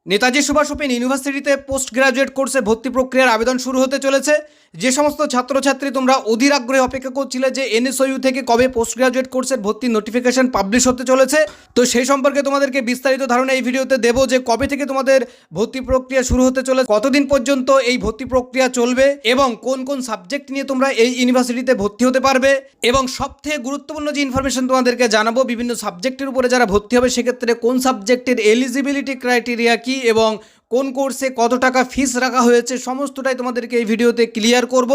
Netaji Subhash open ইউনিভার্সিটিতে post graduate কোর্সে ভর্তি প্রক্রিয়ার আবেদন শুরু হতে চলেছে। যে সমস্ত ছাত্রছাত্রী তোমরা অধীর আগ্রহে অপেক্ষা করছিলে যে এনএসইউ থেকে কবে পোস্ট গ্রাজুয়েট কোর্সের ভর্তির নোটিফিকেশন পাবলিশ হতে চলেছে, তো সেই সম্পর্কে তোমাদেরকে বিস্তারিত ধারণা এই ভিডিওতে দেবো যে কবে থেকে তোমাদের ভর্তি প্রক্রিয়া শুরু হতে চলেছে, কতদিন পর্যন্ত এই ভর্তি প্রক্রিয়া চলবে এবং কোন কোন সাবজেক্ট নিয়ে তোমরা এই ইউনিভার্সিটিতে ভর্তি হতে পারবে। এবং সবথেকে গুরুত্বপূর্ণ যে ইনফরমেশন তোমাদেরকে জানাবো, বিভিন্ন সাবজেক্টের উপরে যারা ভর্তি হবে সেক্ষেত্রে কোন সাবজেক্টের এলিজিবিলিটি ক্রাইটেরিয়া কি এবং কোন কোর্সে কত টাকা ফিস রাখা হয়েছে, সমস্তটাই তোমাদেরকে এই ভিডিওতে ক্লিয়ার করব।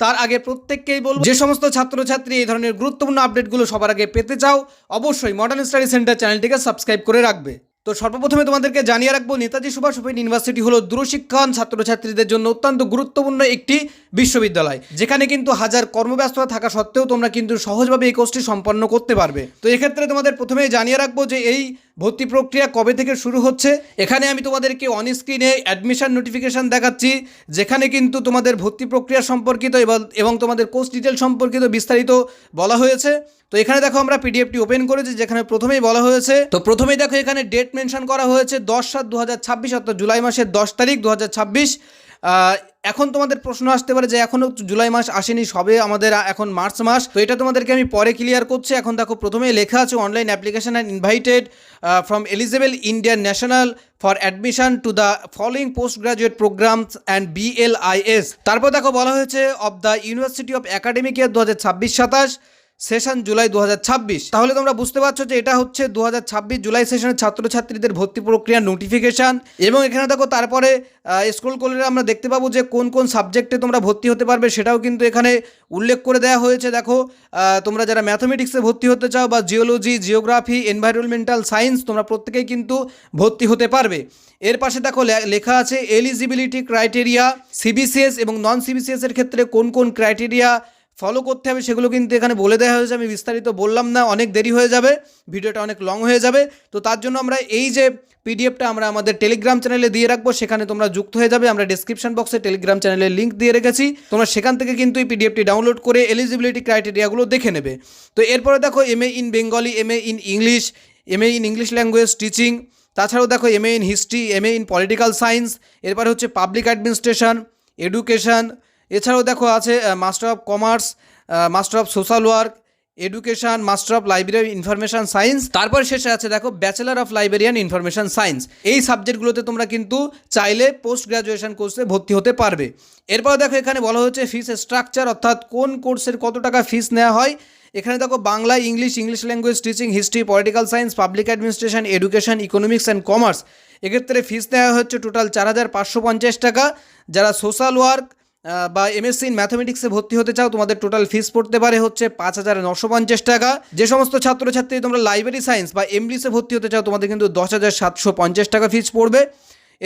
তার আগে প্রত্যেককেই বলবো, যে সমস্ত ছাত্রছাত্রী এই ধরনের গুরুত্বপূর্ণ আপডেটগুলো সবার আগে পেতে চাও, অবশ্যই মডার্ন স্টাডি সেন্টার চ্যানেলটিকে সাবস্ক্রাইব করে রাখবে। তো সর্বপ্রথমে তোমাদেরকে জানিয়ে রাখবো, নেতাজি সুভাষ ওপেন ইউনিভার্সিটি হলো দূরশিক্ষণ ছাত্রছাত্রীদের জন্য অত্যন্ত গুরুত্বপূর্ণ একটি বিশ্ববিদ্যালয়, যেখানে কিন্তু হাজার কর্মব্যস্ততা থাকা সত্ত্বেও তোমরা কিন্তু সহজভাবে এই কোর্সটি সম্পন্ন করতে পারবে। তো এক্ষেত্রে তোমাদের প্রথমেই জানিয়ে রাখবো যে এই ভর্তি প্রক্রিয়া কবে থেকে শুরু হচ্ছে। এখানে আমি তোমাদেরকে অন স্ক্রিনে অ্যাডমিশন নোটিফিকেশন দেখাচ্ছি, যেখানে কিন্তু তোমাদের ভর্তি প্রক্রিয়া সম্পর্কিত এবং তোমাদের কোর্স ডিটেল সম্পর্কিত বিস্তারিত বলা হয়েছে। তো এখানে দেখো আমরা পিডিএফটি ওপেন করেছি, যেখানে প্রথমেই বলা হয়েছে, তো প্রথমেই দেখো এখানে ডেট মেনশন করা হয়েছে 10/7/2026, অর্থাৎ জুলাই মাসের 10 তারিখ 2026। এখন তোমাদের প্রশ্ন আসতে পারে যে এখনও জুলাই মাস আসেনি, সবে আমাদের এখন মার্চ মাস। তো এটা তোমাদেরকে আমি পরে ক্লিয়ার করছি। এখন দেখো প্রথমেই লেখা আছে online application and invited from eligible Indian national for admission to the following post graduate programmes and BLIS। তারপর দেখো বলা হয়েছে of the university of academic year 2026-27 session July 2026। তাহলে তোমরা বুঝতে পারছো যে এটা হচ্ছে 2026 জুলাই সেশনের ছাত্রছাত্রীদের ভর্তি প্রক্রিয়ার নোটিফিকেশান। এবং এখানে দেখো তারপরে স্ক্রল করলে আমরা দেখতে পাবো যে কোন কোন সাবজেক্টে তোমরা ভর্তি হতে পারবে সেটাও কিন্তু এখানে উল্লেখ করে দেওয়া হয়েছে। দেখো তোমরা যারা ম্যাথমেটিক্সে ভর্তি হতে চাও বা জিওলজি, জিওগ্রাফি, এনভায়রনমেন্টাল সায়েন্স, তোমরা প্রত্যেকেই কিন্তু ভর্তি হতে পারবে। এর পাশে দেখো লেখা আছে এলিজিবিলিটি ক্রাইটেরিয়া, সিবিসিএস এবং নন সিবিসিএস এর ক্ষেত্রে কোন কোন ক্রাইটেরিয়া ফলো করতে হবে সেগুলো কিন্তু এখানে বলে দেওয়া হয়েছে। আমি বিস্তারিত বললাম না, অনেক দেরি হয়ে যাবে, ভিডিওটা অনেক লং হয়ে যাবে। তো তার জন্য আমরা এই যে পিডিএফটা আমরা আমাদের টেলিগ্রাম চ্যানেলে দিয়ে রাখবো, সেখানে তোমরা যুক্ত হয়ে যাবে। আমরা ডিসক্রিপশন বক্সে টেলিগ্রাম চ্যানেলের লিঙ্ক দিয়ে রেখেছি, তোমরা সেখান থেকে কিন্তু এই পিডিএফটি ডাউনলোড করে এলিজিবিলিটি ক্রাইটেরিয়াগুলো দেখে নেবে। তো এরপরে দেখো MA in Bengali, MA in English, MA in English language teaching, তাছাড়াও দেখো MA in history, MA in political science, এরপরে হচ্ছে পাবলিক অ্যাডমিনিস্ট্রেশন, এডুকেশন, এছাড়াও দেখো আছে master of commerce, master of social work, education, master of library information science, তারপর শেষে আছে দেখো bachelor of librarian information science. এই সাবজেক্টগুলোতে তোমরা কিন্তু চাইলে পোস্ট গ্রাজুয়েশন কোর্সে ভর্তি হতে পারবে। এরপর দেখো এখানে বলা হচ্ছে ফিস স্ট্রাকচার, অর্থাৎ কোন কোর্সের কত টাকা ফিস নেওয়া হয়। এখানে দেখো Bangla, English, English language teaching, history, political science, public administration, education, economics and commerce, এক্ষেত্রে ফিস নেওয়া হচ্ছে টোটাল 4,550 টাকা। যারা সোশ্যাল ওয়ার্ক বা MSc ইন ম্যাথমেটিক্সে ভর্তি হতে চাও, তোমাদের টোটাল ফিস পড়তে পারে হচ্ছে 5,950 টাকা। যে সমস্ত ছাত্রছাত্রী তোমরা লাইব্রেরি সায়েন্স বা MLIS-এ ভর্তি হতে চাও, তোমাদের কিন্তু 10,750 টাকা ফিস পড়বে।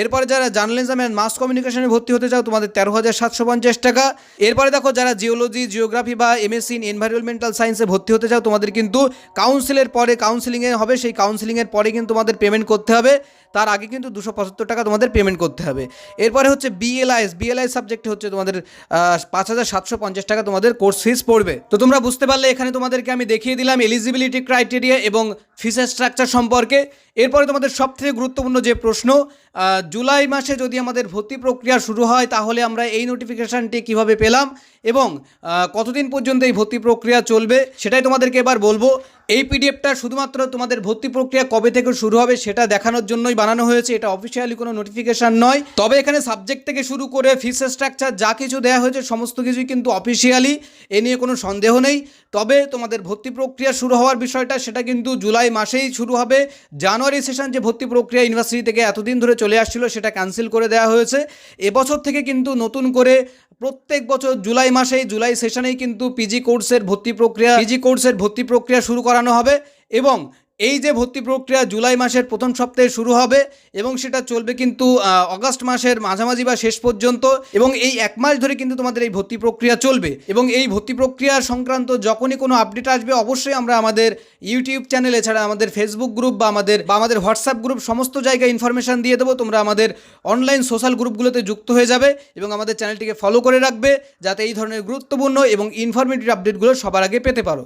এরপরে যারা জার্নালিজম অ্যান্ড মাস কমিউনিকেশনে ভর্তি হতে চাও, তোমাদের 13,750 টাকা। এরপরে দেখো যারা জিওলজি, জিওগ্রাফি বা MSc ইন এনভায়রনমেন্টাল সায়েন্সে ভর্তি হতে চাও, তোমাদের কিন্তু কাউন্সিলের পরে কাউন্সিলিংয়ে হবে, সেই কাউন্সিলিংয়ের পরে কিন্তু তোমাদের পেমেন্ট করতে হবে। তার আগে কিন্তু 275 টাকা তোমাদের পেমেন্ট করতে হবে। এরপরে হচ্ছে BLIS সাবজেক্টে হচ্ছে তোমাদের 5,750 টাকা তোমাদের কোর্স ফিস পড়বে। তো তোমরা বুঝতে পারলে এখানে তোমাদেরকে আমি দেখিয়ে দিলাম এলিজিবিলিটি ক্রাইটেরিয়া এবং ফিস স্ট্রাকচার সম্পর্কে। এরপরে তোমাদের সবথেকে গুরুত্বপূর্ণ যে প্রশ্ন, জুলাই মাসে যদি আমাদের ভর্তি প্রক্রিয়া শুরু হয় তাহলে আমরা এই নোটিফিকেশানটি কিভাবে পেলাম এবং কতদিন পর্যন্ত এই ভর্তি প্রক্রিয়া চলবে সেটাই তোমাদেরকে এবার বলবো। এই পিডিএফটা শুধুমাত্র তোমাদের ভর্তি প্রক্রিয়া কবে থেকে শুরু হবে সেটা দেখানোর জন্যই বানানো হয়েছে, এটা অফিসিয়ালি কোনো নোটিফিকেশান নয়। তবে এখানে সাবজেক্ট থেকে শুরু করে ফিস স্ট্রাকচার যা কিছু দেওয়া হয়েছে সমস্ত কিছুই কিন্তু অফিসিয়ালি, এ নিয়ে কোনো সন্দেহ নেই। তবে তোমাদের ভর্তি প্রক্রিয়া শুরু হওয়ার বিষয়টা সেটা কিন্তু জুলাই মাসেই শুরু হবে। জানুয়ারি সেশন যে ভর্তি প্রক্রিয়া ইউনিভার্সিটি থেকে এতদিন ধরে চলে আসছিল সেটা ক্যান্সেল করে দেওয়া হয়েছে। এবছর থেকে কিন্তু নতুন করে প্রত্যেক বছর জুলাই মাসেই, জুলাই সেশনেই কিন্তু পিজি কোর্সের ভর্তি প্রক্রিয়া শুরু করানো হবে। এবং এই যে ভর্তি প্রক্রিয়া জুলাই মাসের প্রথম সপ্তাহে শুরু হবে এবং সেটা চলবে কিন্তু অগাস্ট মাসের মাঝামাঝি বা শেষ পর্যন্ত, এবং এই 1 মাস ধরে কিন্তু তোমাদের এই ভর্তি প্রক্রিয়া চলবে। এবং এই ভর্তি প্রক্রিয়া সংক্রান্ত যখনই কোনো আপডেট আসবে অবশ্যই আমরা আমাদের ইউটিউব চ্যানেল, এছাড়া আমাদের ফেসবুক গ্রুপ বা আমাদের হোয়াটসঅ্যাপ গ্রুপ, সমস্ত জায়গায় ইনফরমেশান দিয়ে দেবো। তোমরা আমাদের অনলাইন সোশ্যাল গ্রুপগুলোতে যুক্ত হয়ে যাবে এবং আমাদের চ্যানেলটিকে ফলো করে রাখবে, যাতে এই ধরনের গুরুত্বপূর্ণ এবং ইনফরমেটিভ আপডেটগুলো সবার আগে পেতে পারো।